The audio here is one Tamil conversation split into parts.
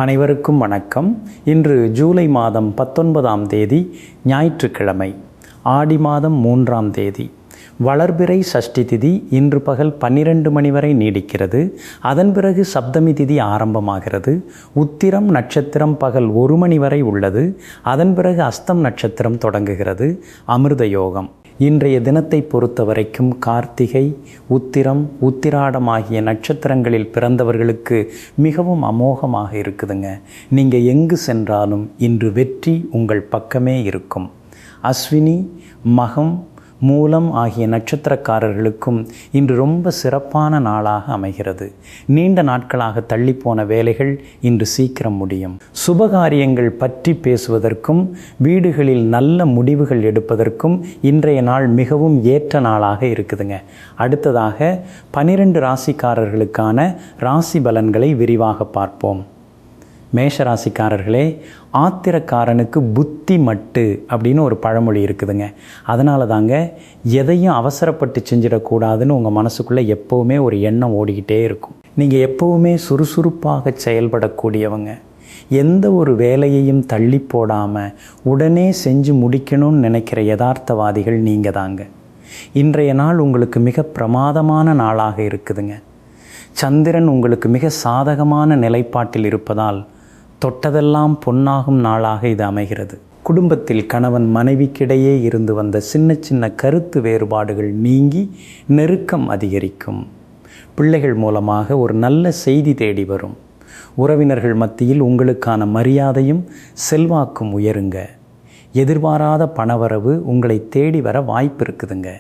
அனைவருக்கும் வணக்கம். இன்று ஜூலை மாதம் 19ஆம் தேதி ஞாயிற்றுக்கிழமை, ஆடி மாதம் 3ஆம் தேதி. வளர்பிறை சஷ்டி திதி இன்று பகல் 12 மணி வரை நீடிக்கிறது. அதன் பிறகு சப்தமி திதி ஆரம்பமாகிறது. உத்திரம் நட்சத்திரம் பகல் 1 மணி வரை உள்ளது. அதன் பிறகு அஸ்தம் நட்சத்திரம் தொடங்குகிறது. அமிர்த யோகம். இன்றைய தினத்தை பொறுத்த வரைக்கும் கார்த்திகை, உத்திரம், உத்திராடம் ஆகிய நட்சத்திரங்களில் பிறந்தவர்களுக்கு மிகவும் அமோகமாக இருக்குதுங்க. நீங்கள் எங்கு சென்றாலும் இன்று வெற்றி உங்கள் பக்கமே இருக்கும். அஸ்வினி, மகம், மூலம் ஆகிய நட்சத்திரக்காரர்களுக்கும் இன்று ரொம்ப சிறப்பான நாளாக அமைகிறது. நீண்ட நாட்களாக தள்ளிப்போன வேலைகள் இன்று சீக்கிரம் முடியும். சுபகாரியங்கள் பற்றி பேசுவதற்கும் வீடுகளில் நல்ல முடிவுகள் எடுப்பதற்கும் இன்றைய நாள் மிகவும் ஏற்ற நாளாக இருக்குதுங்க. அடுத்ததாக 12 ராசிக்காரர்களுக்கான ராசி பலன்களை விரிவாக பார்ப்போம். மேஷராசிக்காரர்களே, ஆத்திரக்காரனுக்கு புத்தி மட்டு அப்படின்னு ஒரு பழமொழி இருக்குதுங்க. அதனால தாங்க எதையும் அவசரப்பட்டு செஞ்சிடக்கூடாதுன்னு உங்கள் மனசுக்குள்ளே எப்போவுமே ஒரு எண்ணம் ஓடிக்கிட்டே இருக்கும். நீங்கள் எப்போவுமே சுறுசுறுப்பாக செயல்படக்கூடியவங்க. எந்த ஒரு வேலையையும் தள்ளி போடாமல் உடனே செஞ்சு முடிக்கணும்னு நினைக்கிற யதார்த்தவாதிகள் நீங்கள் தாங்க. இன்றைய நாள் உங்களுக்கு மிக பிரமாதமான நாளாக இருக்குதுங்க. சந்திரன் உங்களுக்கு மிக சாதகமான நிலைப்பாட்டில் இருப்பதால் தொட்டதெல்லாம் பொன்னாகும் நாளாக இது அமைகிறது. குடும்பத்தில் கணவன் மனைவிக்கிடையே இருந்து வந்த சின்ன சின்ன கருத்து வேறுபாடுகள் நீங்கி நெருக்கம் அதிகரிக்கும். பிள்ளைகள் மூலமாக ஒரு நல்ல செய்தி தேடி வரும். உறவினர்கள் மத்தியில் உங்களுக்கான மரியாதையும் செல்வாக்கும் உயருங்க. எதிர்பாராத பணவரவு உங்களை தேடி வர வாய்ப்பு இருக்குதுங்க.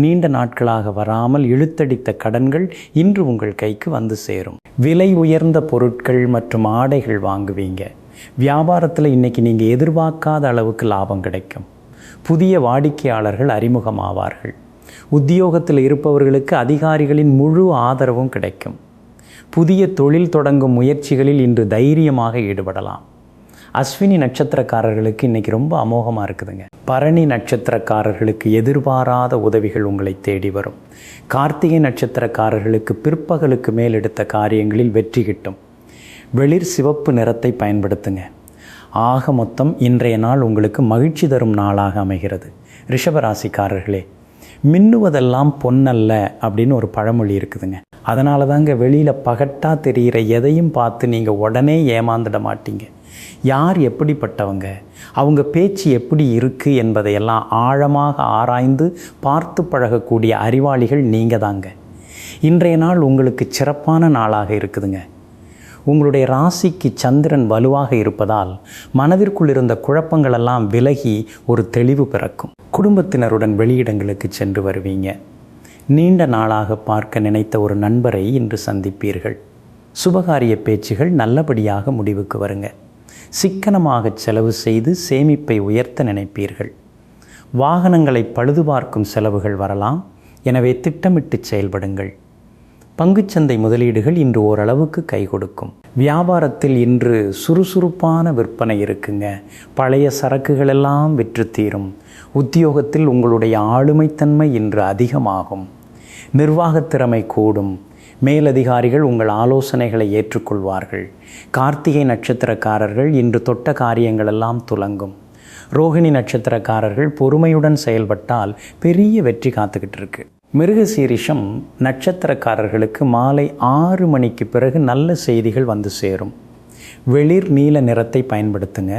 நீண்ட நாட்களாக வராமல் இழுத்தடித்த கடன்கள் இன்று உங்கள் கைக்கு வந்து சேரும். விலை உயர்ந்த பொருட்கள் மற்றும் ஆடைகள் வாங்குவீங்க. வியாபாரத்தில் இன்றைக்கி நீங்கள் எதிர்பார்க்காத அளவுக்கு லாபம் கிடைக்கும். புதிய வாடிக்கையாளர்கள் அறிமுகமாவார்கள். உத்தியோகத்தில் இருப்பவர்களுக்கு அதிகாரிகளின் முழு ஆதரவும் கிடைக்கும். புதிய தொழில் தொடங்கும் முயற்சிகளில் இன்று தைரியமாக ஈடுபடலாம். அஸ்வினி நட்சத்திரக்காரர்களுக்கு இன்றைக்கி ரொம்ப அமோகமாக இருக்குதுங்க. பரணி நட்சத்திரக்காரர்களுக்கு எதிர்பாராத உதவிகள் உங்களை தேடி வரும். கார்த்திகை நட்சத்திரக்காரர்களுக்கு பிற்பகலுக்கு மேல் எடுத்த காரியங்களில் வெற்றி கிட்டும். வெளிர் சிவப்பு நிறத்தை பயன்படுத்துங்க. ஆக மொத்தம் இன்றைய நாள் உங்களுக்கு மகிழ்ச்சி தரும் நாளாக அமைகிறது. ரிஷபராசிக்காரர்களே, மின்னுவதெல்லாம் பொன்னல்ல அப்படின்னு ஒரு பழமொழி இருக்குதுங்க. அதனால தாங்க வெளியில் பகட்டாக தெரிகிற எதையும் பார்த்து நீங்கள் உடனே ஏமாந்துட மாட்டீங்க. யார் எப்படிப்பட்டவங்க, அவங்க பேச்சு எப்படி இருக்குது என்பதையெல்லாம் ஆழமாக ஆராய்ந்து பார்த்து பழகக்கூடிய அறிவாளிகள் நீங்கள் தாங்க. இன்றைய நாள் உங்களுக்கு சிறப்பான நாளாக இருக்குதுங்க. உங்களுடைய ராசிக்கு சந்திரன் வலுவாக இருப்பதால் மனதிற்குள் இருந்த குழப்பங்களெல்லாம் விலகி ஒரு தெளிவு பிறக்கும். குடும்பத்தினருடன் வெளியிடங்களுக்கு சென்று வருவீங்க. நீண்ட நாளாக பார்க்க நினைத்த ஒரு நண்பரை இன்று சந்திப்பீர்கள். சுபகாரிய பேச்சுகள் நல்லபடியாக முடிவுக்கு வருங்க. சிக்கனமாக செலவு செய்து சேமிப்பை உயர்த்த நினைப்பீர்கள். வாகனங்களை பழுதுபார்க்கும் செலவுகள் வரலாம். எனவே திட்டமிட்டு செயல்படுங்கள். பங்குச்சந்தை முதலீடுகள் இன்று ஓரளவுக்கு கை கொடுக்கும். வியாபாரத்தில் இன்று சுறுசுறுப்பான விற்பனை இருக்குங்க. பழைய சரக்குகளெல்லாம் விற்று தீரும். உத்தியோகத்தில் உங்களுடைய ஆளுமைத்தன்மை இன்று அதிகமாகும். நிர்வாகத்திறமை கூடும். மேலதிகாரிகள் உங்கள் ஆலோசனைகளை ஏற்றுக்கொள்வார்கள். கார்த்திகை நட்சத்திரக்காரர்கள் இன்று தொட்ட காரியங்களெல்லாம் துலங்கும். ரோகிணி நட்சத்திரக்காரர்கள் பொறுமையுடன் செயல்பட்டால் பெரிய வெற்றி காத்துக்கிட்டு இருக்கு. மிருகசீரிஷம் நட்சத்திரக்காரர்களுக்கு மாலை 6 மணிக்கு பிறகு நல்ல செய்திகள் வந்து சேரும். வெளிர் நீல நிறத்தை பயன்படுத்துங்க.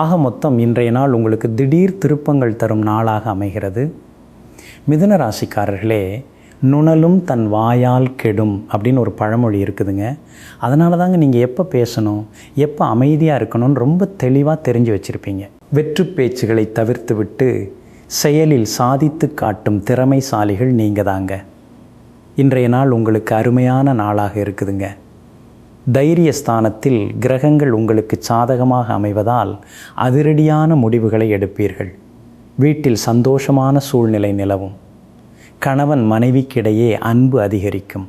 ஆக மொத்தம் இன்றைய நாள் உங்களுக்கு திடீர் திருப்பங்கள் தரும் நாளாக அமைகிறது. மிதுன ராசிக்காரர்களே, நுணலும் தன் வாயால் கெடும் அப்படின்னு ஒரு பழமொழி இருக்குதுங்க. அதனால தாங்க நீங்கள் எப்போ பேசணும், எப்போ அமைதியாக இருக்கணும்னு ரொம்ப தெளிவாக தெரிஞ்சு வச்சுருப்பீங்க. வெற்று பேச்சுகளை தவிர்த்து விட்டு செயலில் சாதித்து காட்டும் திறமைசாலிகள் நீங்கள் தாங்க. இன்றைய நாள் உங்களுக்கு அருமையான நாளாக இருக்குதுங்க. தைரிய ஸ்தானத்தில் கிரகங்கள் உங்களுக்கு சாதகமாக அமைவதால் அதிரடியான முடிவுகளை எடுப்பீர்கள். வீட்டில் சந்தோஷமான சூழ்நிலை நிலவும். கணவன் மனைவிக்கிடையே அன்பு அதிகரிக்கும்.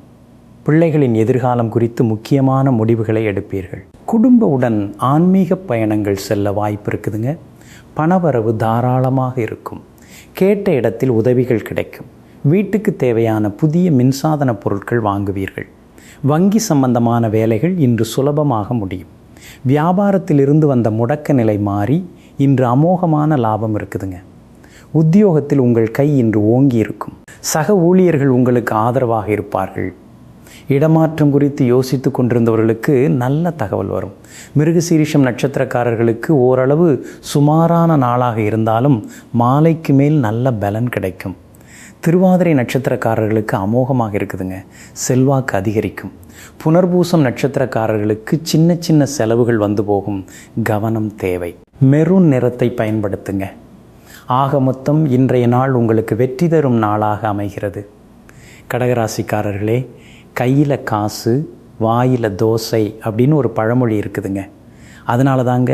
பிள்ளைகளின் எதிர்காலம் குறித்து முக்கியமான முடிவுகளை எடுப்பீர்கள். குடும்பவுடன் ஆன்மீக பயணங்கள் செல்ல வாய்ப்பு இருக்குதுங்க. பணவரவு தாராளமாக இருக்கும். கேட்ட இடத்தில் உதவிகள் கிடைக்கும். வீட்டுக்கு தேவையான புதிய மின்சாதன பொருட்கள் வாங்குவீர்கள். வங்கி சம்பந்தமான வேலைகள் இன்று சுலபமாக முடியும். வியாபாரத்திலிருந்து வந்த முடக்க நிலை மாறி இன்று அமோகமான லாபம் இருக்குதுங்க. உத்தியோகத்தில் உங்கள் கை இன்று ஓங்கி இருக்கும். சக ஊழியர்கள் உங்களுக்கு ஆதரவாக இருப்பார்கள். இடமாற்றம் குறித்து யோசித்து கொண்டிருந்தவர்களுக்கு நல்ல தகவல் வரும். மிருகசீரிஷம் நட்சத்திரக்காரர்களுக்கு ஓரளவு சுமாரான நாளாக இருந்தாலும் மாலைக்கு மேல் நல்ல பலன் கிடைக்கும். திருவாதிரை நட்சத்திரக்காரர்களுக்கு அமோகமாக இருக்குதுங்க. செல்வாக்கு அதிகரிக்கும். புனர்பூசம் நட்சத்திரக்காரர்களுக்கு சின்ன சின்ன செலவுகள் வந்து போகும். கவனம் தேவை. மெரூன் நிறத்தை பயன்படுத்துங்க. ஆக மொத்தம் இன்றைய நாள் உங்களுக்கு வெற்றி தரும் நாளாக அமைகிறது. கடகராசிக்காரர்களே, கையில் காசு வாயில் தோசை அப்படின்னு ஒரு பழமொழி இருக்குதுங்க. அதனால தாங்க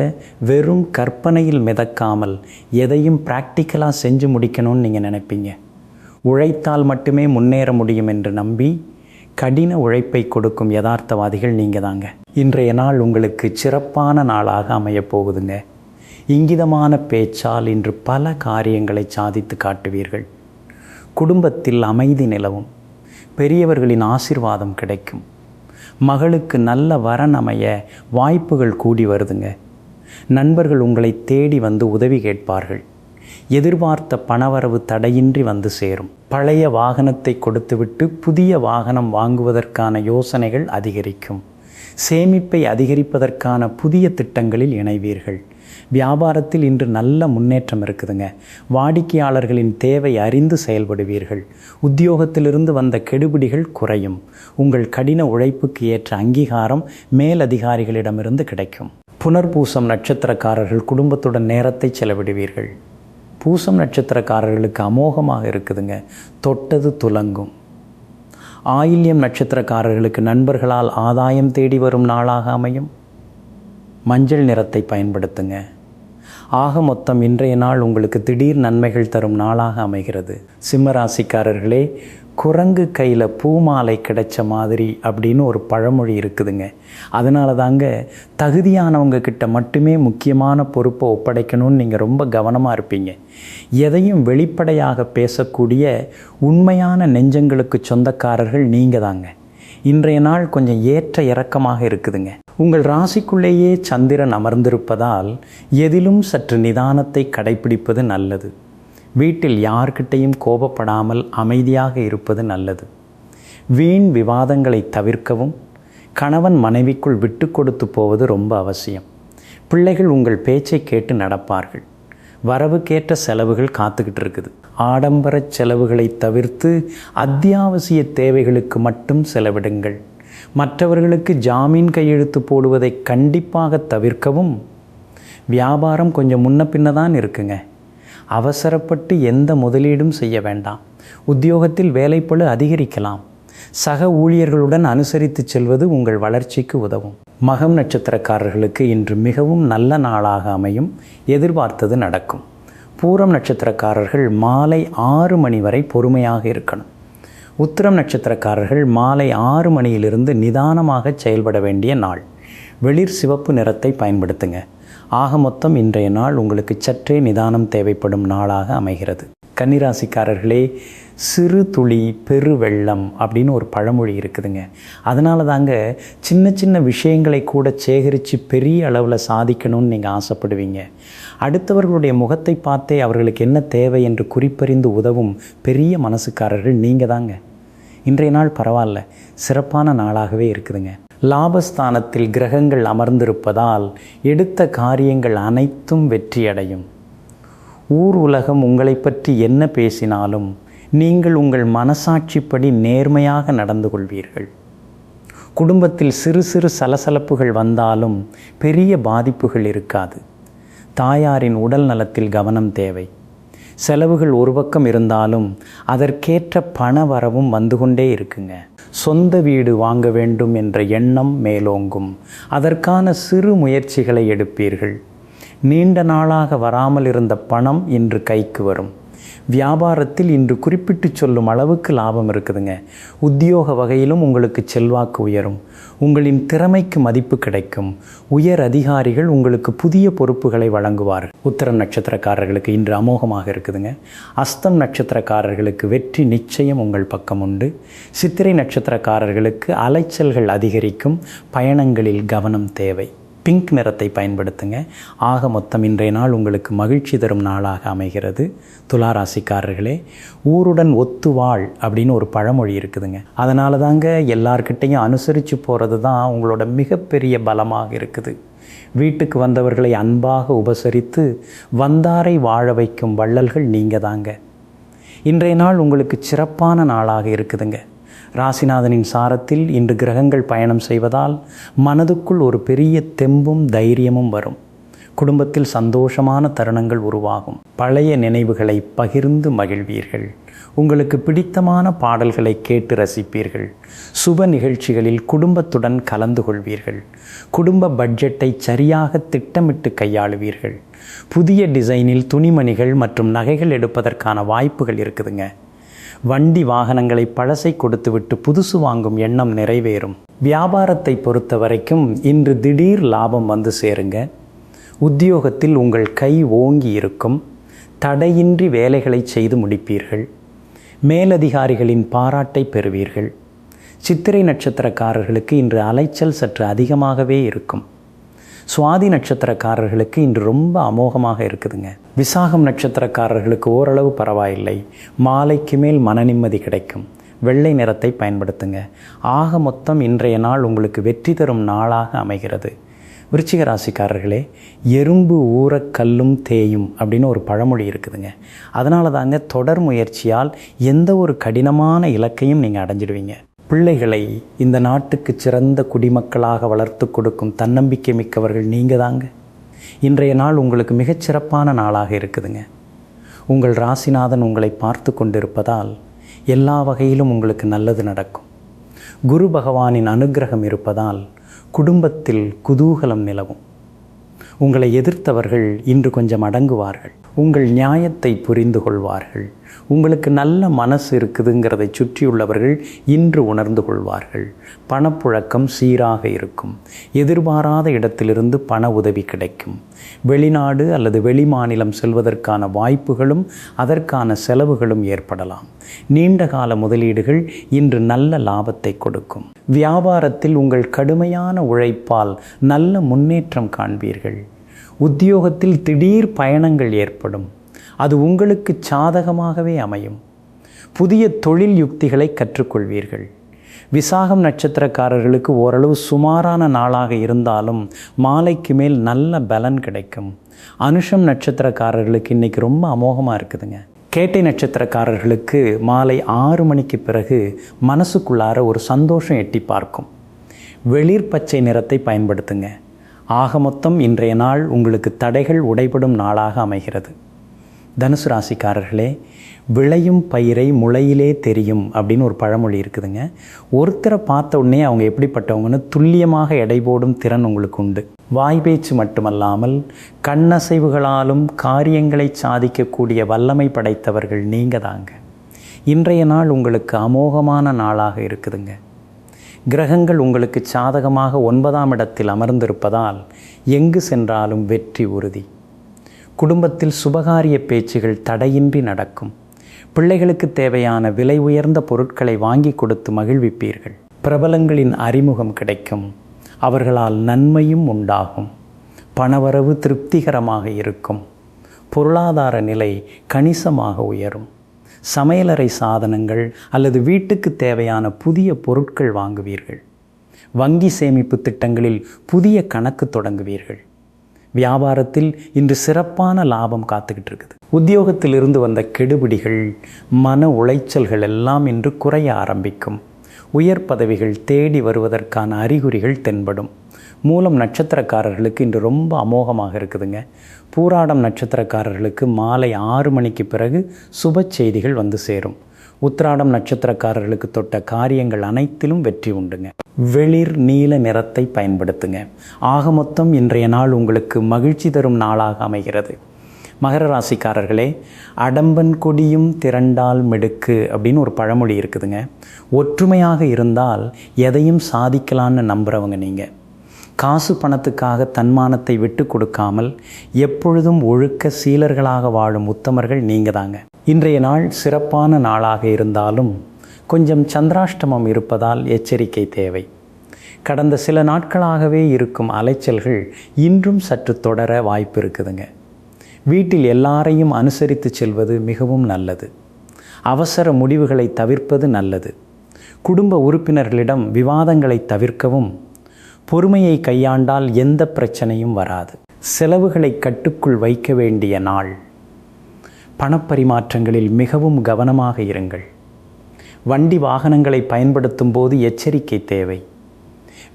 வெறும் கற்பனையில் மிதக்காமல் எதையும் ப்ராக்டிக்கலாக செஞ்சு முடிக்கணும்னு நீங்கள் நினைப்பீங்க. உழைத்தால் மட்டுமே முன்னேற முடியும் என்று நம்பி கடின உழைப்பை கொடுக்கும் யதார்த்தவாதிகள் நீங்கள் தாங்க. இன்றைய நாள் உங்களுக்கு சிறப்பான நாளாக அமையப் போகுதுங்க. இங்கிதமான பேச்சால் இன்று பல காரியங்களை சாதித்து காட்டுவீர்கள். குடும்பத்தில் அமைதி நிலவும். பெரியவர்களின் ஆசீர்வாதம் கிடைக்கும். மகளுக்கு நல்ல வரன் அமைய வாய்ப்புகள் கூடி வருதுங்க. நண்பர்கள் உங்களை தேடி வந்து உதவி கேட்பார்கள். எதிர்பார்த்த பணவரவு தடையின்றி வந்து சேரும். பழைய வாகனத்தை கொடுத்துவிட்டு புதிய வாகனம் வாங்குவதற்கான யோசனைகள் அதிகரிக்கும். சேமிப்பை அதிகரிப்பதற்கான புதிய திட்டங்களில் இணைவீர்கள். வியாபாரத்தில் இன்று நல்ல முன்னேற்றம் இருக்குதுங்க. வாடிக்கையாளர்களின் தேவை அறிந்து செயல்படுவீர்கள். உத்தியோகத்திலிருந்து வந்த கெடுபிடிகள் குறையும். உங்கள் கடின உழைப்புக்கு ஏற்ற அங்கீகாரம் மேலதிகாரிகளிடமிருந்து கிடைக்கும். புனர்பூசம் நட்சத்திரக்காரர்கள் குடும்பத்துடன் நேரத்தை செலவிடுவீர்கள். பூசம் நட்சத்திரக்காரர்களுக்கு அமோகமாக இருக்குதுங்க. தொட்டது துலங்கும். ஆயில்யம் நட்சத்திரக்காரர்களுக்கு நண்பர்களால் ஆதாயம் தேடி வரும் நாளாக அமையும். மஞ்சள் நிறத்தை பயன்படுத்துங்க. ஆக மொத்தம் இன்றைய நாள் உங்களுக்கு திடீர் நன்மைகள் தரும் நாளாக அமைகிறது. சிம்மராசிக்காரர்களே, குரங்கு கையில் பூமாலை கிடைச்ச மாதிரி அப்படின்னு ஒரு பழமொழி இருக்குதுங்க. அதனால தாங்க தகுதியானவங்க கிட்ட மட்டுமே முக்கியமான பொறுப்பை ஒப்படைக்கணும்னு நீங்கள் ரொம்ப கவனமாக இருப்பீங்க. எதையும் வெளிப்படையாக பேசக்கூடிய உண்மையான நெஞ்சங்களுக்கு சொந்தக்காரர்கள் நீங்கள் தாங்க. இன்றைய நாள் கொஞ்சம் ஏற்ற இறக்கமாக இருக்குதுங்க. உங்கள் ராசிக்குள்ளேயே சந்திரன் அமர்ந்திருப்பதால் எதிலும் சற்று நிதானத்தை கடைபிடிப்பது நல்லது. வீட்டில் யார்கிட்டையும் கோபப்படாமல் அமைதியாக இருப்பது நல்லது. வீண் விவாதங்களை தவிர்க்கவும் கணவன் மனைவிக்குள் விட்டு கொடுத்து போவது ரொம்ப அவசியம். பிள்ளைகள் உங்கள் பேச்சை கேட்டு நடப்பார்கள். வரவுக்கேற்ற செலவுகள் காத்துக்கிட்டு இருக்குது. ஆடம்பர செலவுகளை தவிர்த்து அத்தியாவசிய தேவைகளுக்கு மட்டும் செலவிடுங்கள். மற்றவர்களுக்கு ஜாமீன் கையெழுத்து போடுவதை கண்டிப்பாக தவிர்க்கவும். வியாபாரம் கொஞ்சம் முன்ன பின்ன தான் இருக்குங்க. அவசரப்பட்டு எந்த முதலீடும் செய்ய வேண்டாம். உத்தியோகத்தில் வேலைப்பளு அதிகரிக்கலாம். சக ஊழியர்களுடன் அனுசரித்து செல்வது உங்கள் வளர்ச்சிக்கு உதவும். மகம் நட்சத்திரக்காரர்களுக்கு இன்று மிகவும் நல்ல நாளாக அமையும். எதிர்பார்த்தது நடக்கும். பூரம் நட்சத்திரக்காரர்கள் மாலை 6 மணி வரை பொறுமையாக இருக்கணும். உத்திரம் நட்சத்திரக்காரர்கள் மாலை 6 மணியிலிருந்து நிதானமாக செயல்பட வேண்டிய நாள். வெளிர் சிவப்பு நிறத்தை பயன்படுத்துங்க. ஆக மொத்தம் இன்றைய நாள் உங்களுக்கு சற்றே நிதானம் தேவைப்படும் நாளாக அமைகிறது. கன்னிராசிக்காரர்களே, சிறு துளி பெரு வெள்ளம் அப்படின்னு ஒரு பழமொழி இருக்குதுங்க. அதனால தாங்க சின்ன சின்ன விஷயங்களை கூட சேகரித்து பெரிய அளவில் சாதிக்கணும்னு நீங்கள் ஆசைப்படுவீங்க. அடுத்தவர்களுடைய முகத்தை பார்த்தே அவர்களுக்கு என்ன தேவை என்று குறிப்பறிந்து உதவும் பெரிய மனசுக்காரர்கள் நீங்கள் தாங்க. இன்றைய நாள் பரவாயில்ல, சிறப்பான நாளாகவே இருக்குதுங்க. லாபஸ்தானத்தில் கிரகங்கள் அமர்ந்திருப்பதால் எடுத்த காரியங்கள் அனைத்தும் வெற்றியடையும். ஊர் உலகம் உங்களை பற்றி என்ன பேசினாலும் நீங்கள் உங்கள் மனசாட்சிப்படி நேர்மையாக நடந்து கொள்வீர்கள். குடும்பத்தில் சிறு சிறு சலசலப்புகள் வந்தாலும் பெரிய பாதிப்புகள் இருக்காது. தாயாரின் உடல் நலத்தில் கவனம் தேவை. செலவுகள் ஒரு பக்கம் இருந்தாலும் அதற்கேற்ற பண வரவும் வந்து கொண்டே இருக்குங்க. சொந்த வீடு வாங்க வேண்டும் என்ற எண்ணம் மேலோங்கும். அதற்கான சிறு முயற்சிகளை எடுப்பீர்கள். நீண்ட நாளாக வராமல் இருந்த பணம் இன்று கைக்கு வரும். வியாபாரத்தில் இன்று குறிப்பிட்டு சொல்லும் அளவுக்கு லாபம் இருக்குதுங்க. உத்தியோக வகையிலும் உங்களுக்கு செல்வாக்கு உயரும். உங்களின் திறமைக்கு மதிப்பு கிடைக்கும். உயர் அதிகாரிகள் உங்களுக்கு புதிய பொறுப்புகளை வழங்குவார்கள். உத்திரம் நட்சத்திரக்காரர்களுக்கு இன்று அமோகமாக இருக்குதுங்க. அஸ்தம் நட்சத்திரக்காரர்களுக்கு வெற்றி நிச்சயம் உங்கள் பக்கம் உண்டு. சித்திரை நட்சத்திரக்காரர்களுக்கு அலைச்சல்கள் அதிகரிக்கும். பயணங்களில் கவனம் தேவை. பிங்க் நிறத்தை பயன்படுத்துங்க. ஆக மொத்தம் இன்றைய நாள் உங்களுக்கு மகிழ்ச்சி தரும் நாளாக அமைகிறது. துலா ராசிக்காரர்களே, ஊருடன் ஒத்து வாழ் அப்படின்னு ஒரு பழமொழி இருக்குதுங்க. அதனால தாங்க எல்லார்கிட்டையும் அனுசரித்து போகிறது தான் உங்களோட மிகப்பெரிய பலமாக இருக்குது. வீட்டுக்கு வந்தவர்களை அன்பாக உபசரித்து வந்தாரை வாழ வைக்கும் வள்ளல்கள் நீங்கள் தாங்க. இன்றைய நாள் உங்களுக்கு சிறப்பான நாளாக இருக்குதுங்க. ராசிநாதனின் சாரத்தில் இன்று கிரகங்கள் பயணம் செய்வதால் மனதுக்குள் ஒரு பெரிய தெம்பும் தைரியமும் வரும். குடும்பத்தில் சந்தோஷமான தருணங்கள் உருவாகும். பழைய நினைவுகளை பகிர்ந்து மகிழ்வீர்கள். உங்களுக்கு பிடித்தமான பாடல்களை கேட்டு ரசிப்பீர்கள். சுப நிகழ்ச்சிகளில் குடும்பத்துடன் கலந்து கொள்வீர்கள். குடும்ப பட்ஜெட்டை சரியாக திட்டமிட்டு கையாளுவீர்கள். புதிய டிசைனில் துணிமணிகள் மற்றும் நகைகள் எடுப்பதற்கான வாய்ப்புகள் இருக்குதுங்க. வண்டி வாகனங்களை பழசை கொடுத்துவிட்டு புதுசு வாங்கும் எண்ணம் நிறைவேறும். வியாபாரத்தை பொறுத்த வரைக்கும் இன்று திடீர் லாபம் வந்து சேருங்க. உத்தியோகத்தில் உங்கள் கை ஓங்கி இருக்கும். தடையின்றி வேலைகளை செய்து முடிப்பீர்கள். மேலதிகாரிகளின் பாராட்டை பெறுவீர்கள். சித்திரை நட்சத்திரக்காரர்களுக்கு இன்று அலைச்சல் சற்று அதிகமாகவே இருக்கும். சுவாதி நட்சத்திரக்காரர்களுக்கு இன்று ரொம்ப அமோகமாக இருக்குதுங்க. விசாகம் நட்சத்திரக்காரர்களுக்கு ஓரளவு பரவாயில்லை. மாலைக்கு மேல் மன நிம்மதி கிடைக்கும். வெள்ளை நிறத்தை பயன்படுத்துங்க. ஆக மொத்தம் இன்றைய நாள் உங்களுக்கு வெற்றி தரும் நாளாக அமைகிறது. விருச்சிக ராசிக்காரர்களே, எறும்பு ஊற கல்லும் தேயும் அப்படின்னு ஒரு பழமொழி இருக்குதுங்க. அதனால தாங்க தொடர் முயற்சியால் எந்த ஒரு கடினமான இலக்கையும் நீங்கள் அடைஞ்சிடுவீங்க. பிள்ளைகளை இந்த நாட்டுக்கு சிறந்த குடிமக்களாக வளர்த்து கொடுக்கும் தன்னம்பிக்கை மிக்கவர்கள் நீங்கள் தாங்க. இன்றைய நாள் உங்களுக்கு மிகச்சிறப்பான நாளாக இருக்குதுங்க. உங்கள் ராசிநாதன் உங்களை பார்த்து கொண்டிருப்பதால் எல்லா வகையிலும் உங்களுக்கு நல்லது நடக்கும். குரு பகவானின் அனுக்கிரகம் இருப்பதால் குடும்பத்தில் குதூகலம் நிலவும். உங்களை எதிர்த்தவர்கள் இன்று கொஞ்சம் அடங்குவார்கள். உங்கள் நியாயத்தை புரிந்து கொள்வார்கள். உங்களுக்கு நல்ல மனசு இருக்குதுங்கிறதை சுற்றியுள்ளவர்கள் இன்று உணர்ந்து கொள்வார்கள். பணப்புழக்கம் சீராக இருக்கும். எதிர்பாராத இடத்திலிருந்து பண உதவி கிடைக்கும். வெளிநாடு அல்லது வெளிமாநிலம் செல்வதற்கான வாய்ப்புகளும் அதற்கான செலவுகளும் ஏற்படலாம். நீண்டகால முதலீடுகள் இன்று நல்ல லாபத்தை கொடுக்கும். வியாபாரத்தில் உங்கள் கடுமையான உழைப்பால் நல்ல முன்னேற்றம் காண்பீர்கள். உத்தியோகத்தில் திடீர் பயணங்கள் ஏற்படும். அது உங்களுக்கு சாதகமாகவே அமையும். புதிய தொழில் யுக்திகளை கற்றுக்கொள்வீர்கள். விசாகம் நட்சத்திரக்காரர்களுக்கு ஓரளவு சுமாரான நாளாக இருந்தாலும் மாலைக்கு மேல் நல்ல பலன் கிடைக்கும். அனுஷம் நட்சத்திரக்காரர்களுக்கு இன்றைக்கி ரொம்ப அமோகமாக இருக்குதுங்க. கேட்டை நட்சத்திரக்காரர்களுக்கு மாலை 6 மணிக்கு பிறகு மனசுக்குள்ளார ஒரு சந்தோஷம் எட்டி பார்க்கும். வெளிர் பச்சை நிறத்தை பயன்படுத்துங்க. ஆக மொத்தம் இன்றைய நாள் உங்களுக்கு தடைகள் உடைபடும் நாளாக அமைகிறது. தனுசு ராசிக்காரர்களே, விளையும் பயிரை முளையிலே தெரியும் அப்படின்னு ஒரு பழமொழி இருக்குதுங்க. ஒருத்தரை பார்த்த உடனே அவங்க எப்படிப்பட்டவங்கன்னு துல்லியமாக எடை போடும் திறன் உங்களுக்கு உண்டு. வாய்பேச்சு மட்டுமல்லாமல் கண்ணசைவுகளாலும் காரியங்களை சாதிக்கக்கூடிய வல்லமை படைத்தவர்கள் நீங்கள் தாங்க. இன்றைய நாள் உங்களுக்கு அமோகமான நாளாக இருக்குதுங்க. கிரகங்கள் உங்களுக்கு சாதகமாக 9ஆம் இடத்தில் அமர்ந்திருப்பதால் எங்கு சென்றாலும் வெற்றி உறுதி. குடும்பத்தில் சுபகாரிய பேச்சுகள் தடையின்றி நடக்கும். பிள்ளைகளுக்கு தேவையான விலை உயர்ந்த பொருட்களை வாங்கி கொடுத்து மகிழ்விப்பீர்கள். பிரபலங்களின் அறிமுகம் கிடைக்கும். அவர்களால் நன்மையும் உண்டாகும். பணவரவு திருப்திகரமாக இருக்கும். பொருளாதார நிலை கணிசமாக உயரும். சமையலறை சாதனங்கள் அல்லது வீட்டுக்கு தேவையான புதிய பொருட்கள் வாங்குவீர்கள். வங்கி சேமிப்பு திட்டங்களில் புதிய கணக்கு தொடங்குவீர்கள். வியாபாரத்தில் இன்று சிறப்பான லாபம் காத்துக்கிட்டு இருக்குது. உத்தியோகத்தில் இருந்து வந்த கெடுபிடிகள், மன உளைச்சல்கள் எல்லாம் இன்று குறைய ஆரம்பிக்கும். உயர் பதவிகள் தேடி வருவதற்கான அறிகுறிகள் தென்படும். மூலம் நட்சத்திரக்காரர்களுக்கு இன்று ரொம்ப அமோகமாக இருக்குதுங்க. பூராடம் நட்சத்திரக்காரர்களுக்கு மாலை 6 மணிக்கு பிறகு சுப செய்திகள் வந்து சேரும். உத்திராடம் நட்சத்திரக்காரர்களுக்கு தொட்ட காரியங்கள் அனைத்திலும் வெற்றி உண்டுங்க. வெளிர் நீல நிறத்தை பயன்படுத்துங்க. ஆக மொத்தம் இன்றைய நாள் உங்களுக்கு மகிழ்ச்சி தரும் நாளாக அமைகிறது. மகர ராசிக்காரர்களே, அடம்பன் கொடியும் திரண்டால் மிடுக்கு அப்படின்னு ஒரு பழமொழி இருக்குதுங்க. ஒற்றுமையாக இருந்தால் எதையும் சாதிக்கலான்னு நம்புகிறவங்க நீங்கள். காசு பணத்துக்காக தன்மானத்தை விட்டு கொடுக்காமல் எப்பொழுதும் ஒழுக்க சீலர்களாக வாழும் உத்தமர்கள் நீங்கள் தாங்க. இன்றைய நாள் சிறப்பான நாளாக இருந்தாலும் கொஞ்சம் சந்திராஷ்டமம் இருப்பதால் எச்சரிக்கை தேவை. கடந்த சில நாட்களாகவே இருக்கும் அலைச்சல்கள் இன்றும் சற்று தொடர வாய்ப்பு இருக்குதுங்க. வீட்டில் எல்லாரையும் அனுசரித்து செல்வது மிகவும் நல்லது. அவசர முடிவுகளை தவிர்ப்பது நல்லது. குடும்ப உறுப்பினர்களிடம் விவாதங்களை தவிர்க்கவும். பொறுமையை கையாண்டால் எந்த பிரச்சனையும் வராது. செலவுகளை கட்டுக்குள் வைக்க வேண்டிய நாள். பணப்பரிமாற்றங்களில் மிகவும் கவனமாக இருங்கள். வண்டி வாகனங்களை பயன்படுத்தும் போது எச்சரிக்கை தேவை.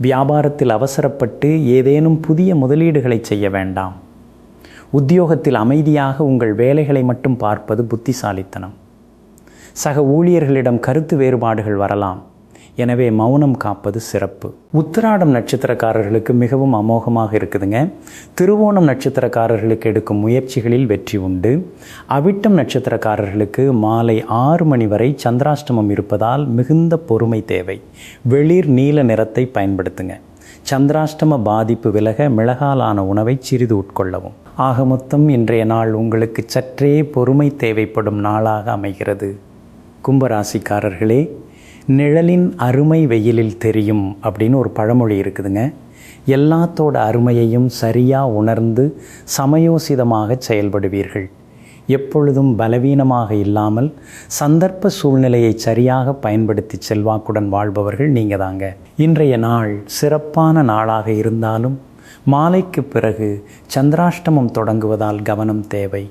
வியாபாரத்தில் அவசரப்பட்டு ஏதேனும் புதிய முதலீடுகளை செய்ய வேண்டாம். உத்தியோகத்தில் அமைதியாக உங்கள் வேலைகளை மட்டும் பார்ப்பது புத்திசாலித்தனம். சக ஊழியர்களிடம் கருத்து வேறுபாடுகள் வரலாம். எனவே மௌனம் காப்பது சிறப்பு. உத்திராடம் நட்சத்திரக்காரர்களுக்கு மிகவும் அமோகமாக இருக்குதுங்க. திருவோணம் நட்சத்திரக்காரர்களுக்கு எடுக்கும் முயற்சிகளில் வெற்றி உண்டு. அவிட்டம் நட்சத்திரக்காரர்களுக்கு மாலை 6 மணி வரை சந்திராஷ்டமம் இருப்பதால் மிகுந்த பொறுமை தேவை. வெளிர் நீல நிறத்தை பயன்படுத்துங்க. சந்திராஷ்டம பாதிப்பு விலக மிளகாலான உணவை சிறிது உட்கொள்ளவும். ஆக மொத்தம் இன்றைய நாள் உங்களுக்கு சற்றே பொறுமை தேவைப்படும் நாளாக அமைகிறது. கும்பராசிக்காரர்களே, நிழலின் அருமை வெயிலில் தெரியும் அப்படின்னு ஒரு பழமொழி இருக்குதுங்க. எல்லாத்தோட அருமையையும் சரியாக உணர்ந்து சமயோசிதமாக செயல்படுவீர்கள். எப்பொழுதும் பலவீனமாக இல்லாமல் சந்தர்ப்ப சூழ்நிலையை சரியாக பயன்படுத்தி செல்வாக்குடன் வாழ்பவர்கள் நீங்கள் தாங்க. இன்றைய நாள் சிறப்பான நாளாக இருந்தாலும் மாலைக்கு பிறகு சந்திராஷ்டமம் தொடங்குவதால் கவனம் தேவை.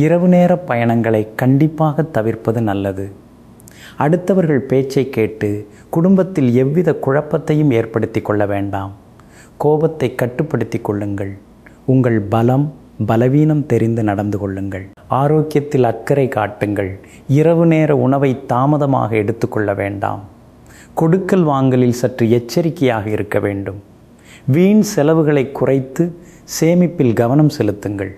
இரவு நேர பயணங்களை கண்டிப்பாக தவிர்ப்பது நல்லது. அடுத்தவர்கள் பேச்சை கேட்டு குடும்பத்தில் எவ்வித குழப்பத்தையும் ஏற்படுத்தி கொள்ள வேண்டாம். கோபத்தை கட்டுப்படுத்தி கொள்ளுங்கள். உங்கள் பலவீனம் தெரிந்து நடந்து கொள்ளுங்கள். ஆரோக்கியத்தில் அக்கறை காட்டுங்கள். இரவு நேர உணவை தாமதமாக எடுத்துக்கொள்ள வேண்டாம். கொடுக்கல் வாங்கலில் சற்று எச்சரிக்கையாக இருக்க வேண்டும். வீண் செலவுகளை குறைத்து சேமிப்பில் கவனம் செலுத்துங்கள்.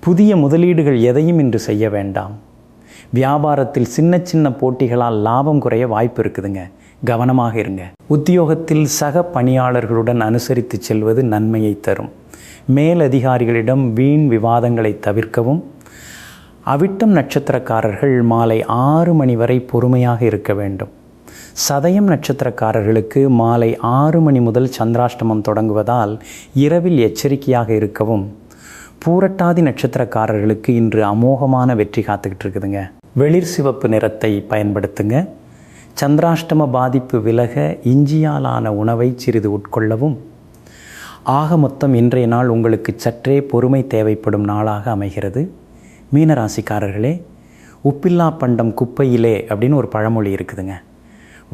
புதிய முதலீடுகள் எதையும் இன்று செய்ய வேண்டாம். வியாபாரத்தில் சின்ன சின்ன போட்டிகளால் லாபம் குறைய வாய்ப்பு இருக்குதுங்க. கவனமாக இருங்க. உத்தியோகத்தில் சக பணியாளர்களுடன் அனுசரித்து செல்வது நன்மையை தரும். மேலதிகாரிகளிடம் வீண் விவாதங்களை தவிர்க்கவும். அவிட்டம் நட்சத்திரக்காரர்கள் மாலை 6 மணி வரை பொறுமையாக இருக்க வேண்டும். சதயம் நட்சத்திரக்காரர்களுக்கு மாலை 6 மணி முதல் சந்திராஷ்டமம் தொடங்குவதால் இரவில் எச்சரிக்கையாக இருக்கவும். பூரட்டாதி நட்சத்திரக்காரர்களுக்கு இன்று அமோகமான வெற்றி காத்துக்கிட்டு இருக்குதுங்க. வெளிர் சிவப்பு நிறத்தை பயன்படுத்துங்க. சந்திராஷ்டம பாதிப்பு விலக இஞ்சியாலான உணவை சிறிது உட்கொள்ளவும். ஆக மொத்தம் இன்றைய நாள் உங்களுக்கு சற்றே பொறுமை தேவைப்படும் நாளாக அமைகிறது. மீனராசிக்காரர்களே, உப்பில்லா பண்டம் குப்பையிலே அப்படின்னு ஒரு பழமொழி இருக்குதுங்க.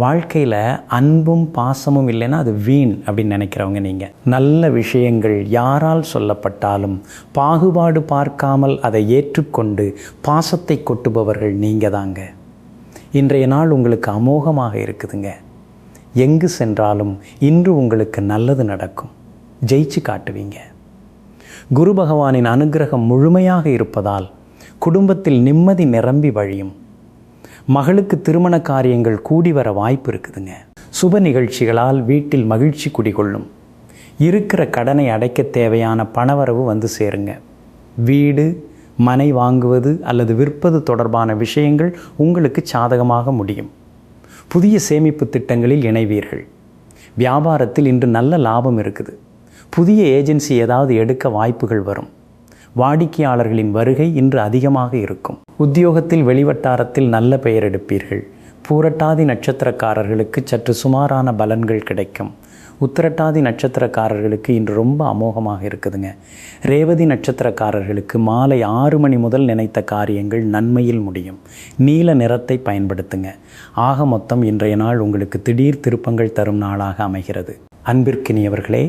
வாழ்க்கையில் அன்பும் பாசமும் இல்லைன்னா அது வீண் அப்படின்னு நினைக்கிறவங்க நீங்கள். நல்ல விஷயங்கள் யாரால் சொல்லப்பட்டாலும் பாகுபாடு பார்க்காமல் அதை ஏற்றுக்கொண்டு பாசத்தை கொட்டுபவர்கள் நீங்கள் தாங்க. இன்றைய நாள் உங்களுக்கு அமோகமாக இருக்குதுங்க. எங்கு சென்றாலும் இன்று உங்களுக்கு நல்லது நடக்கும். ஜெயிச்சு காட்டுவீங்க. குரு பகவானின் அனுகிரகம் முழுமையாக இருப்பதால் குடும்பத்தில் நிம்மதி நிரம்பி வழியும். மகளுக்கு திருமண காரியங்கள் கூடி வர வாய்ப்பு இருக்குதுங்க. சுப நிகழ்ச்சிகளால் வீட்டில் மகிழ்ச்சி குடிகொள்ளும். இருக்கிற கடனை அடைக்க தேவையான பணவரவு வந்து சேருங்க. வீடு மனை வாங்குவது அல்லது விற்பது தொடர்பான விஷயங்கள் உங்களுக்கு சாதகமாக முடியும். புதிய சேமிப்பு திட்டங்களில் இணைவீர்கள். வியாபாரத்தில் இன்று நல்ல லாபம் இருக்குது. புதிய ஏஜென்சி ஏதாவது எடுக்க வாய்ப்புகள் வரும். வாடிக்கையாளர்களின் வருகை இன்று அதிகமாக இருக்கும். உத்தியோகத்தில் வெளிவட்டாரத்தில் நல்ல பெயர் எடுப்பீர்கள். பூரட்டாதி நட்சத்திரக்காரர்களுக்கு சற்று சுமாரான பலன்கள் கிடைக்கும். உத்திரட்டாதி நட்சத்திரக்காரர்களுக்கு இன்று ரொம்ப அமோகமாக இருக்குதுங்க. ரேவதி நட்சத்திரக்காரர்களுக்கு மாலை 6 மணி முதல் நினைத்த காரியங்கள் நன்மையில் முடியும். நீல நிறத்தை பயன்படுத்துங்க. ஆக மொத்தம் இன்றைய நாள் உங்களுக்கு திடீர் திருப்பங்கள் தரும் நாளாக அமைகிறது. அன்பிற்கினியவர்களே,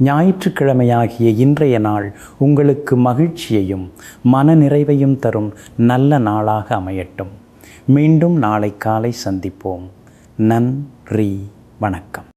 ஞாயிற்றுக்கிழமையாகிய இன்றைய நாள் உங்களுக்கு மகிழ்ச்சியையும் மனநிறைவையும் தரும் நல்ல நாளாக அமையட்டும். மீண்டும் நாளை காலை சந்திப்போம். நன்றி. வணக்கம்.